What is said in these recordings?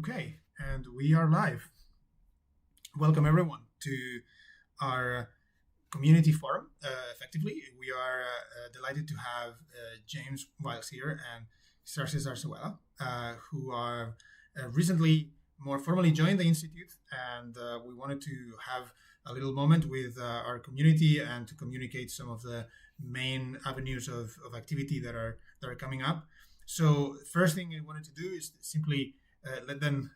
Okay, and we are live. Welcome everyone to our community forum. Effectively, we are delighted to have James Wiles here and Xerxes Arsiwalla, who are recently more formally joined the institute, and we wanted to have a little moment with our community and to communicate some of the main avenues of activity that are coming up. So, first thing I wanted to do is simply let them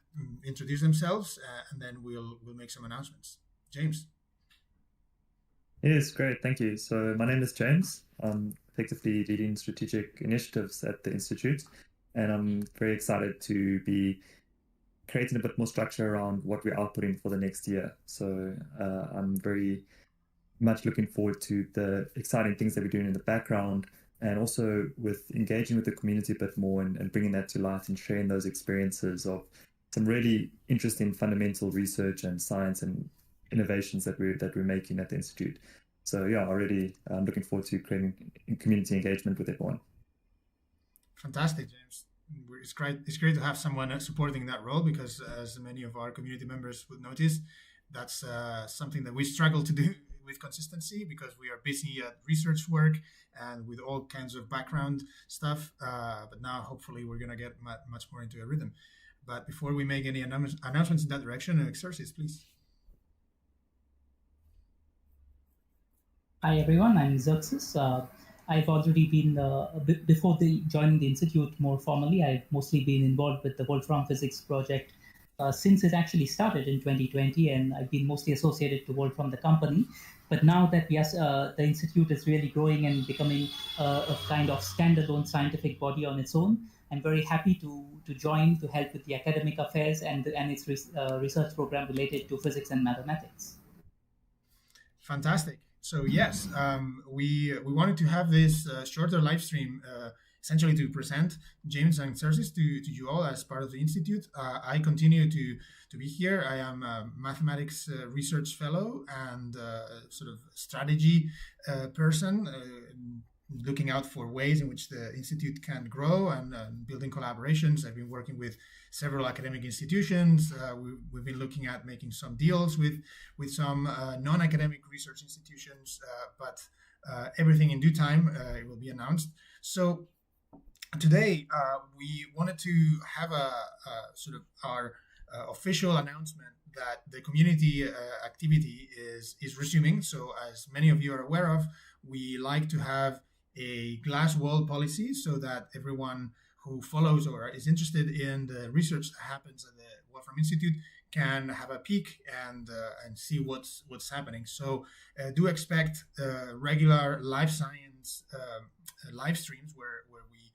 introduce themselves, and then we'll make some announcements. James. Yes, great. Thank you. So my name is James. I'm effectively leading strategic initiatives at the Institute, and I'm very excited to be creating a bit more structure around what we're outputting for the next year. So I'm very much looking forward to the exciting things that we're doing in the background, and also with engaging with the community a bit more and bringing that to life and sharing those experiences of some really interesting fundamental research and science and innovations that we're making at the Institute. So yeah, already I'm looking forward to creating community engagement with everyone. Fantastic, James. It's great. It's great to have someone supporting that role because, as many of our community members would notice, that's something that we struggle to do with consistency because we are busy at research work and with all kinds of background stuff. But now, hopefully, we're gonna get much more into a rhythm. But before we make any announcements in that direction, Xerxes, please. Hi everyone, I'm Xerxes. I've already been, before joining the Institute more formally, I've mostly been involved with the Wolfram Physics project since it actually started in 2020, and I've been mostly associated to Wolfram, the company. But now that the Institute is really growing and becoming a kind of standalone scientific body on its own, I'm very happy to join to help with the academic affairs and its research program related to physics and mathematics. Fantastic. So yes, we wanted to have this shorter live stream, essentially to present James and Xerxes to you all as part of the institute. I continue to be here. I am a mathematics research fellow and sort of strategy person, looking out for ways in which the institute can grow and building collaborations. I've been working with several academic institutions. We've been looking at making some deals with some non-academic research institutions, but everything in due time, it will be announced. So today we wanted to have a sort of our official announcement that the community activity is resuming. So as many of you are aware of, we like to have a glass wall policy so that everyone who follows or is interested in the research that happens at the Wolfram Institute can have a peek and see what's happening. So do expect regular life science live streams where we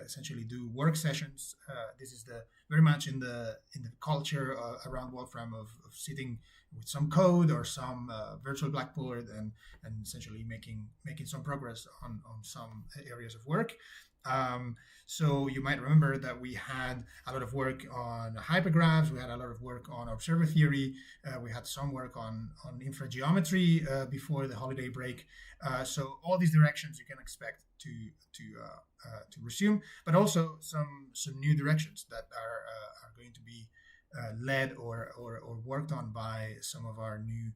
essentially do work sessions. This is very much in the culture around Wolfram of sitting with some code or some virtual blackboard and essentially making some progress on some areas of work. So you might remember that we had a lot of work on hypergraphs. We had a lot of work on observer theory. We had some work on infrageometry before the holiday break. So all these directions you can expect to resume, but also some new directions that are going to be led or worked on by some of our new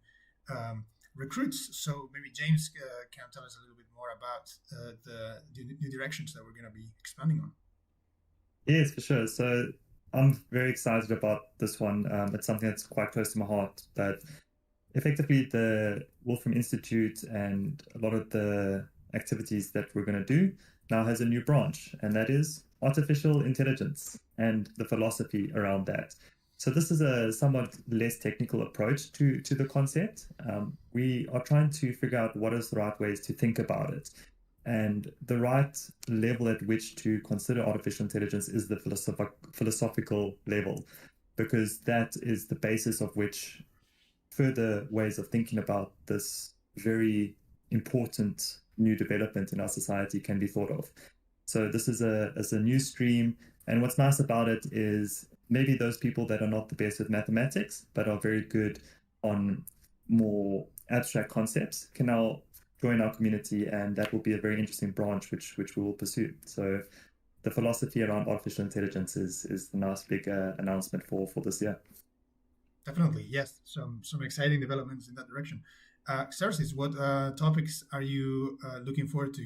recruits. So maybe James can tell us a little bit more about the new directions that we're going to be expanding on. Yes, for sure. So I'm very excited about this one. It's something that's quite close to my heart. But effectively, the Wolfram Institute and a lot of the activities that we're going to do now has a new branch, and that is artificial intelligence and the philosophy around that. So this is a somewhat less technical approach to the concept. We are trying to figure out what is the right ways to think about it. And the right level at which to consider artificial intelligence is the philosophical level, because that is the basis of which further ways of thinking about this very important new development in our society can be thought of. So this is a new stream. And what's nice about it is maybe those people that are not the best with mathematics, but are very good on more abstract concepts can now join our community, and that will be a very interesting branch which we will pursue. So the philosophy around artificial intelligence is the nice big announcement for this year. Definitely, yes. Some exciting developments in that direction. Xerxes, what topics are you looking forward to,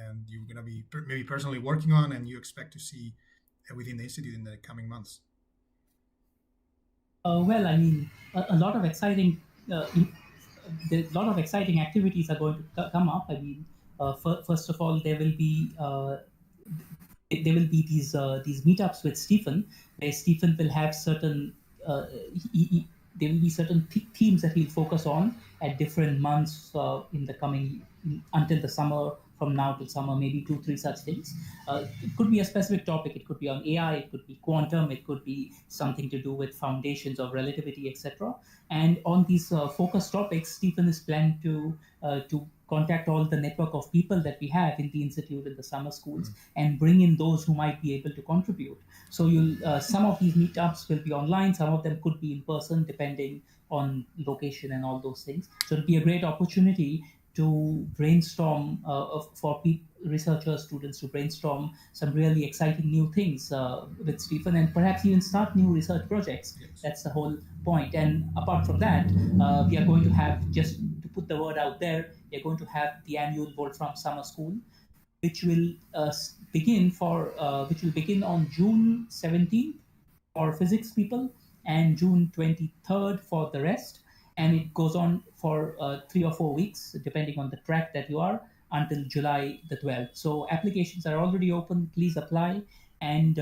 and you're going to be maybe personally working on, and you expect to see within the institute in the coming months? Well, I mean, a lot of exciting, a lot of exciting activities are going to come up. I mean, first of all, there will be these meetups with Stephen, where Stephen will have certain uh, there will be certain themes that he'll focus on at different months in the coming until the summer, from now till summer, maybe 2 3 such things. It could be a specific topic, it could be on AI, it could be quantum, it could be something to do with foundations of relativity, etc. And on these focus topics, Stephen is planning to contact all the network of people that we have in the institute and the summer schools and bring in those who might be able to contribute. So you'll some of these meetups will be online, some of them could be in person, depending on location and all those things. So it'll be a great opportunity to brainstorm for researchers, students to brainstorm some really exciting new things with Stephen, and perhaps even start new research projects. Yes. That's the whole point. And apart from that, we are going to have, just to put the word out there, we are going to have the annual Wolfram Summer School, which will begin on June 17th for physics people and June 23rd for the rest. And it goes on for 3 or 4 weeks, depending on the track that you are, until July the 12th. So applications are already open. Please apply, and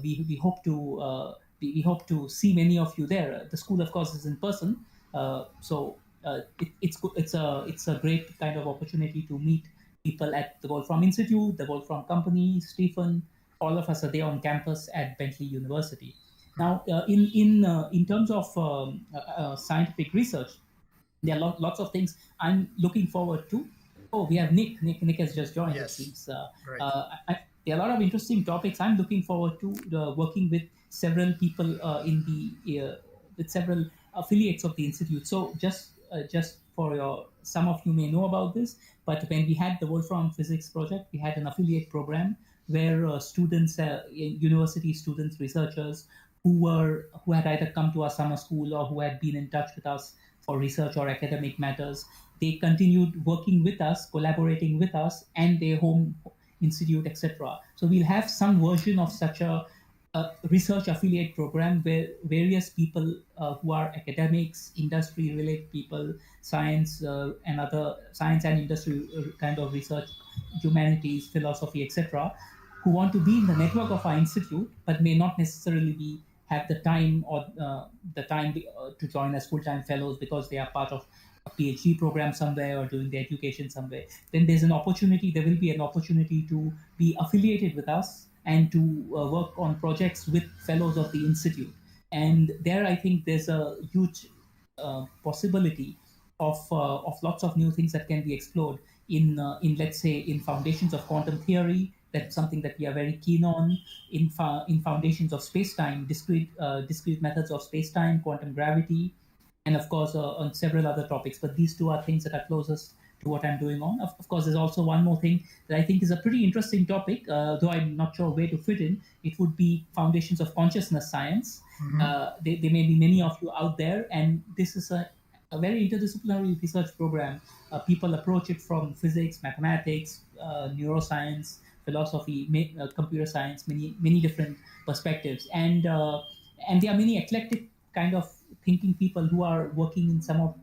we hope to we hope to see many of you there. The school, of course, is in person, it's a great kind of opportunity to meet people at the Wolfram Institute, the Wolfram Company, Stephen. All of us are there on campus at Bentley University. Now, in terms of scientific research, there are lots of things I'm looking forward to. Oh, we have Nick. Nick has just joined. Yes. It seems. Right. There are a lot of interesting topics. I'm looking forward to working with several people with several affiliates of the institute. So just for some of you may know about this, but when we had the Wolfram Physics project, we had an affiliate program where students, university students, researchers who had either come to our summer school or who had been in touch with us for research or academic matters, they continued working with us, collaborating with us, and their home institute, etc. So we'll have some version of such a research affiliate program where various people who are academics, industry-related people, science and industry kind of research, humanities, philosophy, etc., who want to be in the network of our institute but may not necessarily have the time to join as full-time fellows because they are part of a PhD program somewhere or doing their education somewhere. Then there will be an opportunity to be affiliated with us and to work on projects with fellows of the institute. And there, I think there's a huge possibility of lots of new things that can be explored in let's say in foundations of quantum theory. That's something that we are very keen on. In foundations of space-time, discrete methods of space-time, quantum gravity, and of course on several other topics. But these two are things that are closest to what I'm doing on. Of course, there's also one more thing that I think is a pretty interesting topic, though I'm not sure where to fit in. It would be foundations of consciousness science. Mm-hmm. There may be many of you out there, and this is a very interdisciplinary research program. People approach it from physics, mathematics, neuroscience, philosophy, computer science, many different perspectives, and there are many eclectic kind of thinking people who are working in some of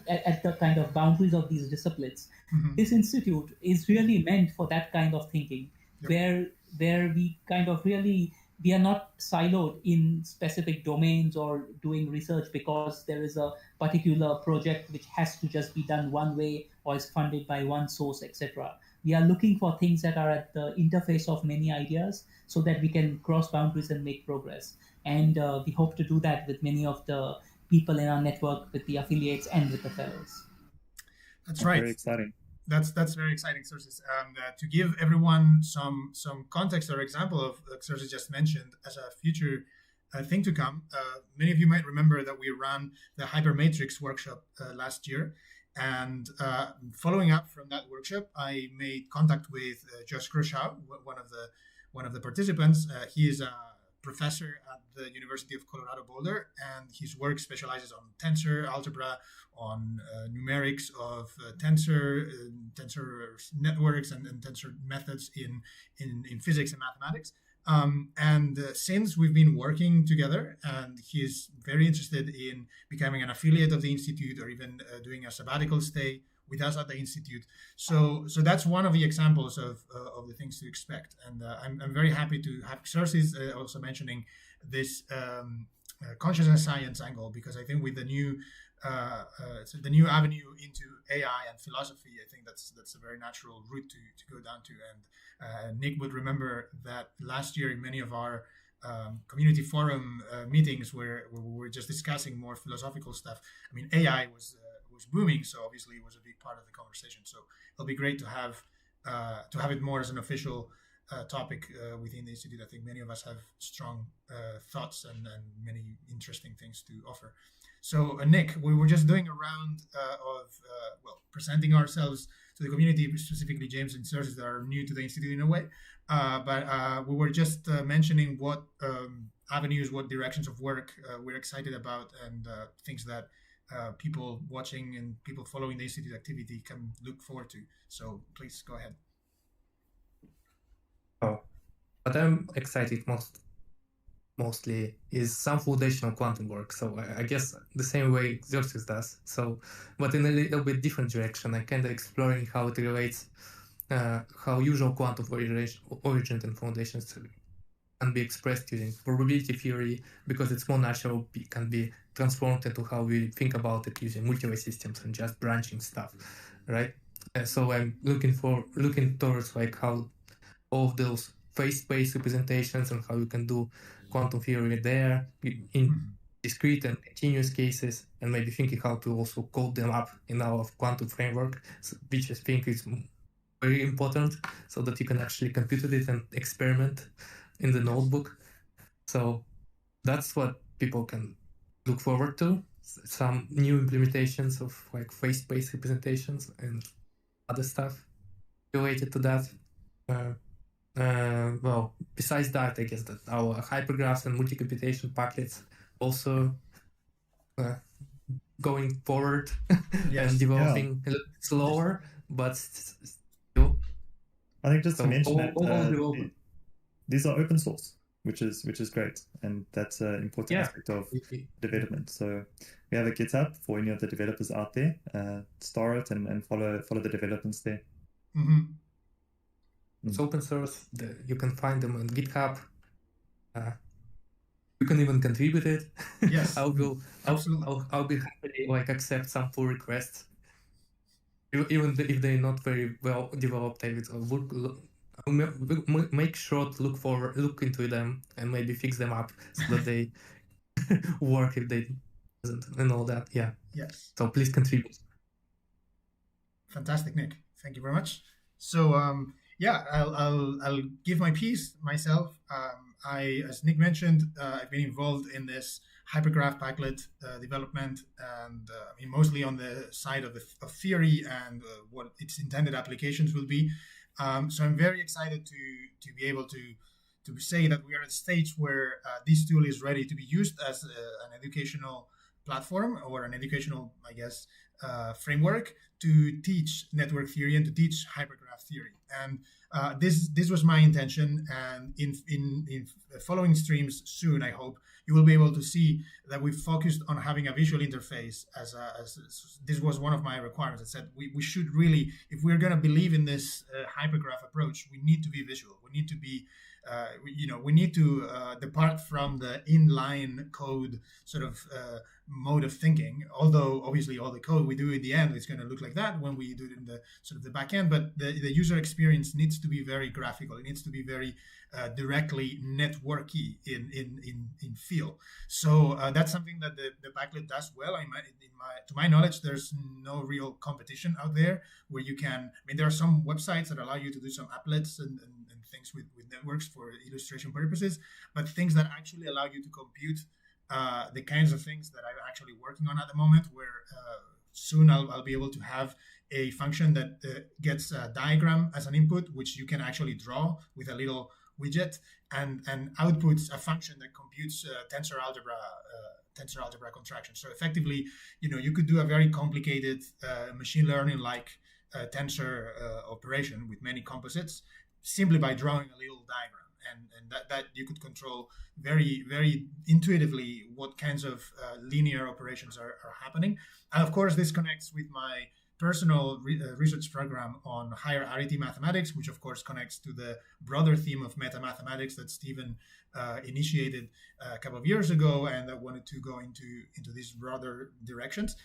at the kind of boundaries of these disciplines. Mm-hmm. This institute is really meant for that kind of thinking, Yep. where we kind of really, we are not siloed in specific domains or doing research because there is a particular project which has to just be done one way or is funded by one source, etc. We are looking for things that are at the interface of many ideas so that we can cross boundaries and make progress. And we hope to do that with many of the people in our network, with the affiliates and with the fellows. That's right. Very exciting. That's very exciting, Xerxes. And to give everyone some context or example of like Xerxes just mentioned as a future thing to come, many of you might remember that we ran the Hypermatrix workshop last year. And following up from that workshop, I made contact with Josh Kershaw, one of the one of the participants. He is a professor at the University of Colorado Boulder, and his work specializes on tensor algebra, on numerics of tensor networks and tensor methods in physics and mathematics. And since we've been working together, and he's very interested in becoming an affiliate of the Institute or even doing a sabbatical stay with us at the Institute. So that's one of the examples of the things to expect. And I'm very happy to have Xerxes also mentioning this consciousness science angle, because I think with the new avenue into AI and philosophy, I think that's a very natural route to go down to. And Nick would remember that last year in many of our community forum meetings where we were just discussing more philosophical stuff. I mean, AI was booming, so obviously it was a big part of the conversation. So it'll be great to have it more as an official topic within the Institute. I think many of us have strong thoughts and many interesting things to offer. So Nick, we were just doing a round of presenting ourselves to the community, specifically James and Xerxes that are new to the Institute in a way. But we were just mentioning what avenues, what directions of work we're excited about, and things that people watching and people following the Institute activity can look forward to. So please go ahead. What I'm excited mostly is some foundational quantum work. So I guess the same way Xerxes does. So, but in a little bit different direction. I kind of exploring how it relates, how usual quantum origin and foundations can be expressed using probability theory, because it's more natural, can be transformed into how we think about it using multiway systems and just branching stuff, right? So I'm looking towards like how all of those phase space representations and how you can do quantum theory there in discrete and continuous cases, and maybe thinking how to also code them up in our quantum framework, which I think is very important, so that you can actually compute it and experiment in the notebook. So that's what people can look forward to, some new implementations of like phase space representations and other stuff related to that. Well, besides that, I guess that our hypergraphs and multi-computation Paclets also going forward and developing a little bit slower, but still. I think just to mention that these are open source, which is great, and that's an important aspect of development. So we have a GitHub for any of the developers out there. Star it and follow the developments there. Mm-hmm. It's open source. You can find them on GitHub. You can even contribute it. Yes, I'll be happy to accept some pull requests, even if they're not very well developed. I'll make sure to look into them and maybe fix them up so that they work if they doesn't and all that. Yeah. Yes. So please contribute. Fantastic, Nick. Thank you very much. So I'll give my piece myself. As Nick mentioned, I've been involved in this hypergraph Paclet development, and mostly on the side of theory and what its intended applications will be. So I'm very excited to be able to say that we are at a stage where this tool is ready to be used as an educational platform or an educational, I guess, framework to teach network theory and to teach hypergraph theory. And this was my intention. And in following streams soon, I hope you will be able to see that we focused on having a visual interface as this was one of my requirements. I said we should really, if we're going to believe in this hypergraph approach, we need to be visual. We need to be we need to depart from the inline code sort of mode of thinking. Although obviously all the code we do in the end is going to look like that when we do it in the sort of the back end, but the user experience needs to be very graphical. It needs to be very directly networky in feel. So that's something that the Paclet does well. To my knowledge, there's no real competition out there where you can. There are some websites that allow you to do some applets and things with networks for illustration purposes, but things that actually allow you to compute the kinds of things that I'm actually working on at the moment, where soon I'll be able to have a function that gets a diagram as an input, which you can actually draw with a little widget and outputs a function that computes tensor algebra contraction. So effectively, you could do a very complicated machine learning like tensor operation with many composites simply by drawing a little diagram. And that you could control very, very intuitively what kinds of linear operations are happening. And of course, this connects with my personal research program on higher Arity mathematics, which of course connects to the broader theme of meta mathematics that Stephen initiated a couple of years ago, and that wanted to go into these broader directions.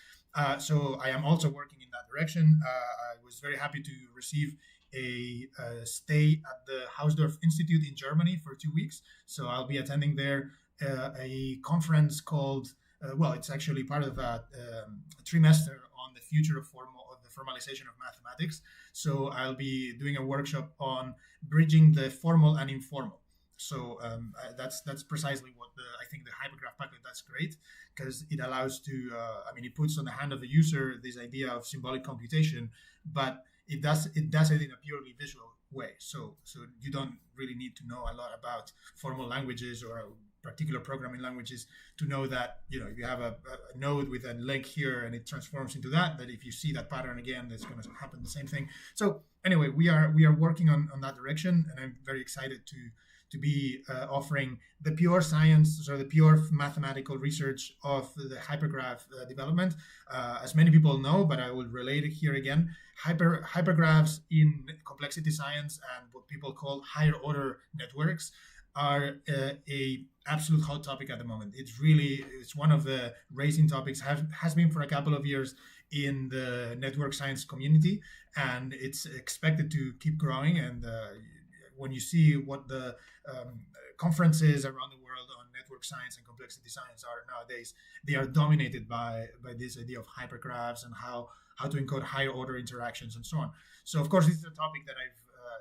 So I am also working in that direction. I was very happy to receive a stay at the Hausdorff Institute in Germany for 2 weeks. So I'll be attending there a conference called, it's actually part of a trimester on the future of the formalization of mathematics. So I'll be doing a workshop on bridging the formal and informal. So that's precisely what I think the Hypergraph Paclet does great, because it allows to, it puts on the hand of the user this idea of symbolic computation, but it does it in a purely visual way. So you don't really need to know a lot about formal languages or particular programming languages to know that, if you have a node with a link here and it transforms into that if you see that pattern again, that's going to happen the same thing. So anyway, we are working on that direction, and I'm very excited to be offering the pure science, so the pure mathematical research of the hypergraph development. As many people know, but I will relate it here again, hypergraphs in complexity science and what people call higher order networks are a absolute hot topic at the moment. It's one of the racing topics, has been for a couple of years in the network science community, and it's expected to keep growing. And when you see what the conferences around the world on network science and complexity science are nowadays, they are dominated by this idea of hypergraphs and how to encode higher order interactions and so on. So of course, this is a topic that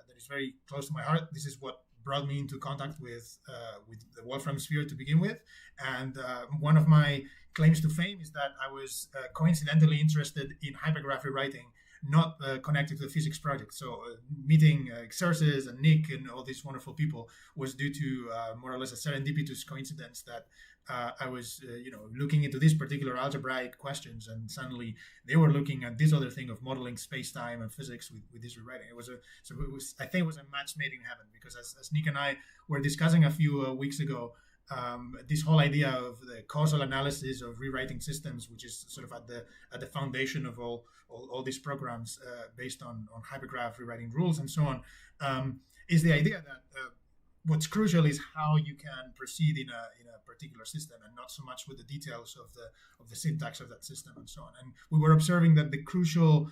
that is very close to my heart. This is what brought me into contact with the Wolfram sphere to begin with. And one of my claims to fame is that I was coincidentally interested in hypergraph rewriting, not connected to the physics project. So meeting Xerxes and Nick and all these wonderful people was due to more or less a serendipitous coincidence that I was, looking into these particular algebraic questions, and suddenly they were looking at this other thing of modeling space-time and physics with this rewriting. I think it was a match made in heaven, because as Nick and I were discussing a few weeks ago, this whole idea of the causal analysis of rewriting systems, which is sort of at the foundation of all these programs based on hypergraph rewriting rules and so on, is the idea that what's crucial is how you can proceed in a particular system, and not so much with the details of the syntax of that system and so on. And we were observing that the crucial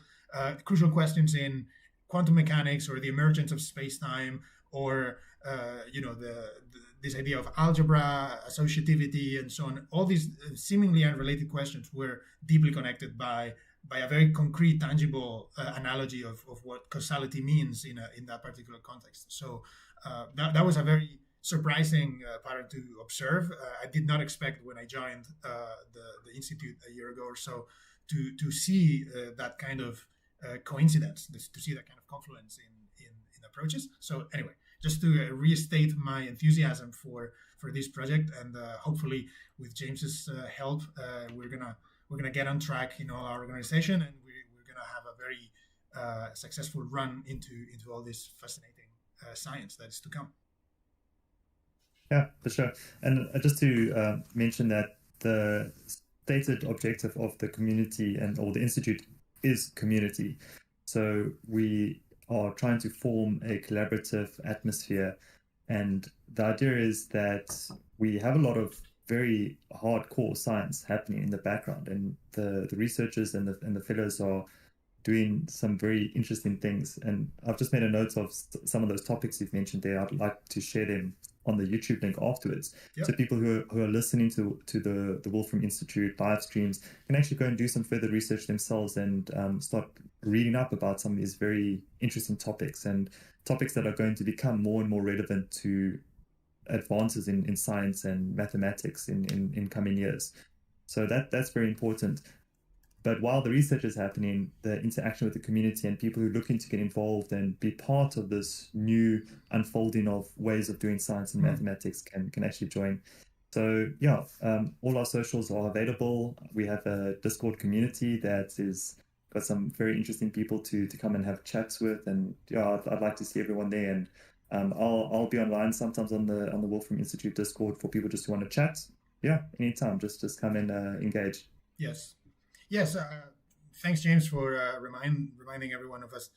questions in quantum mechanics, or the emergence of space-time, or this idea of algebra, associativity, and so on, all these seemingly unrelated questions were deeply connected by a very concrete, tangible analogy of what causality means in that particular context. So that was a very surprising pattern to observe. I did not expect, when I joined the institute a year ago or so, to see that kind of coincidence, to see that kind of confluence in approaches. So anyway, just to restate my enthusiasm for this project, and hopefully with James's help, we're gonna get on track in all our organization, and we're gonna have a very successful run into all this fascinating science that is to come. Yeah, for sure. And just to mention that the stated objective of the community or the institute is community. So we are trying to form a collaborative atmosphere, and the idea is that we have a lot of very hardcore science happening in the background, and the researchers and the fellows are doing some very interesting things. And I've just made a note of some of those topics you've mentioned there. I'd like to share them on the YouTube link afterwards. Yep. So people who are listening to the Wolfram Institute live streams can actually go and do some further research themselves, and start reading up about some of these very interesting topics, and topics that are going to become more and more relevant to advances in science and mathematics in coming years. So that's very important. But while the research is happening, the interaction with the community and people who are looking to get involved and be part of this new unfolding of ways of doing science and mathematics can actually join. So yeah, all our socials are available. We have a Discord community that is got some very interesting people to come and have chats with, and yeah, I'd like to see everyone there. And I'll be online sometimes on the Wolfram Institute Discord for people just who want to chat. Yeah, anytime, just come and engage. Yes. Thanks, James, for reminding every one of us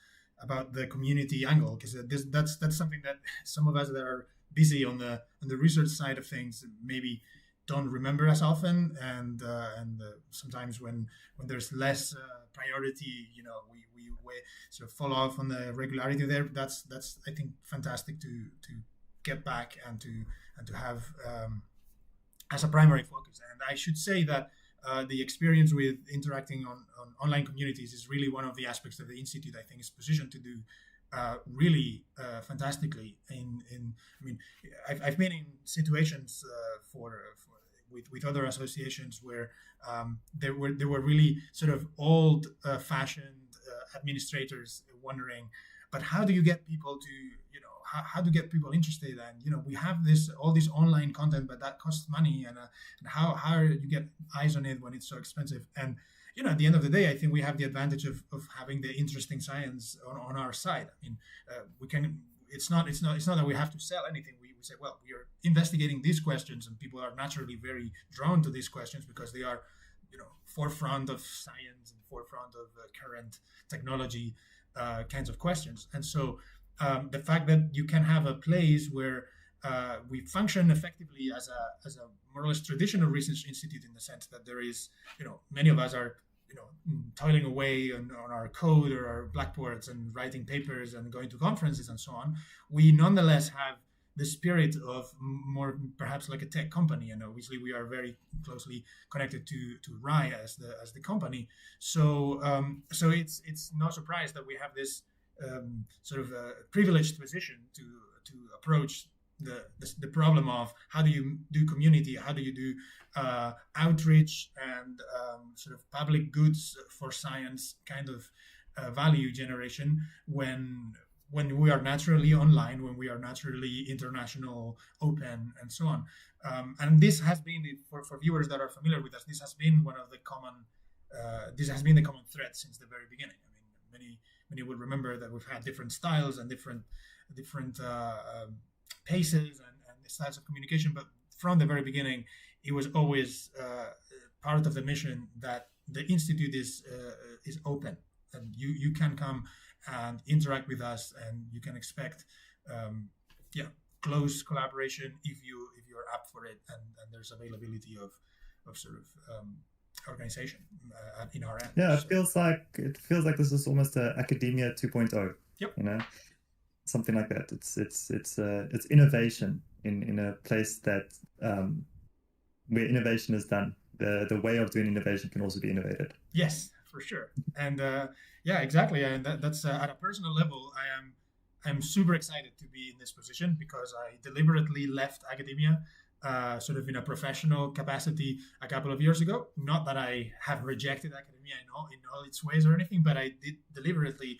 about the community angle, because that's something that some of us that are busy on the research side of things maybe don't remember as often, and sometimes when there's less priority, we sort of fall off on the regularity there. That's I think fantastic to get back and to have as a primary focus. And I should say that the experience with interacting on online communities is really one of the aspects that the Institute, I think, is positioned to do really fantastically. I've been in situations with other associations where there were really sort of old-fashioned administrators wondering, but how do you get people to, how to get people interested? And we have all this online content, but that costs money, and how do you get eyes on it when it's so expensive? And at the end of the day, I think we have the advantage of having the interesting science on our side. We can. It's not that we have to sell anything. We say, well, we are investigating these questions, and people are naturally very drawn to these questions because they are, forefront of science and forefront of current technology kinds of questions. And so the fact that you can have a place where we function effectively as a more or less traditional research institute, in the sense that there is, many of us are, toiling away on our code or our blackboards and writing papers and going to conferences and so on. We nonetheless have the spirit of more perhaps like a tech company, and obviously we are very closely connected to RAI as the company. So it's no surprise that we have this sort of privileged position to approach the problem of how do you do community, how do you do outreach and sort of public goods for science kind of value generation when we are naturally online, when we are naturally international, open, and so on. And this has been, for viewers that are familiar with us, this has been the common thread since the very beginning. Many will remember that we've had different styles and different paces and styles of communication, but from the very beginning, it was always part of the mission that the Institute is open, and you can come and interact with us, and you can expect close collaboration if you're up for it, and there's availability of sort of organization in our end. Yeah, it feels like this is almost a academia 2.0. Yep. Something like that. It's innovation in a place that where innovation is done. The way of doing innovation can also be innovated. Yes, for sure. And exactly. And that's at a personal level, I'm super excited to be in this position, because I deliberately left academia sort of in a professional capacity a couple of years ago. Not that I have rejected academia in all its ways or anything, but I did deliberately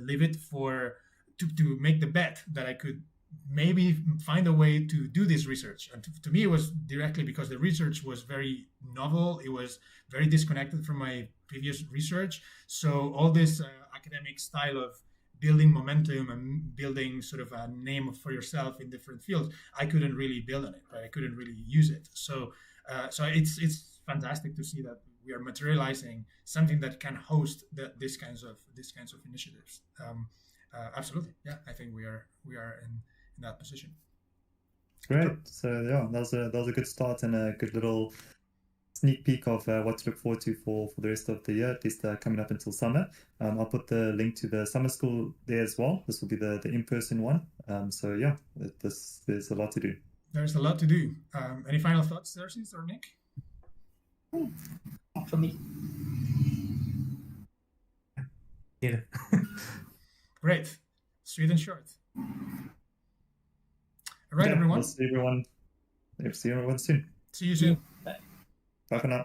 leave it to make the bet that I could maybe find a way to do this research. And to me, it was directly because the research was very novel. It was very disconnected from my previous research. So all this academic style of building momentum and building sort of a name for yourself in different fields, I couldn't really build on it, right? I couldn't really use it. So it's fantastic to see that we are materializing something that can host these kinds of initiatives. Absolutely, yeah. I think we are in that position. Great. So yeah, that was a good start and a good little sneak peek of what to look forward to for the rest of the year, at least coming up until summer. I'll put the link to the summer school there as well. This will be the in-person one. So yeah, there's a lot to do. There's a lot to do. Any final thoughts, Xerxes or Nick? Not for me. Yeah. Great. Sweet and short. All right, everyone. We'll see everyone soon. See you soon. Bye. Bye for now.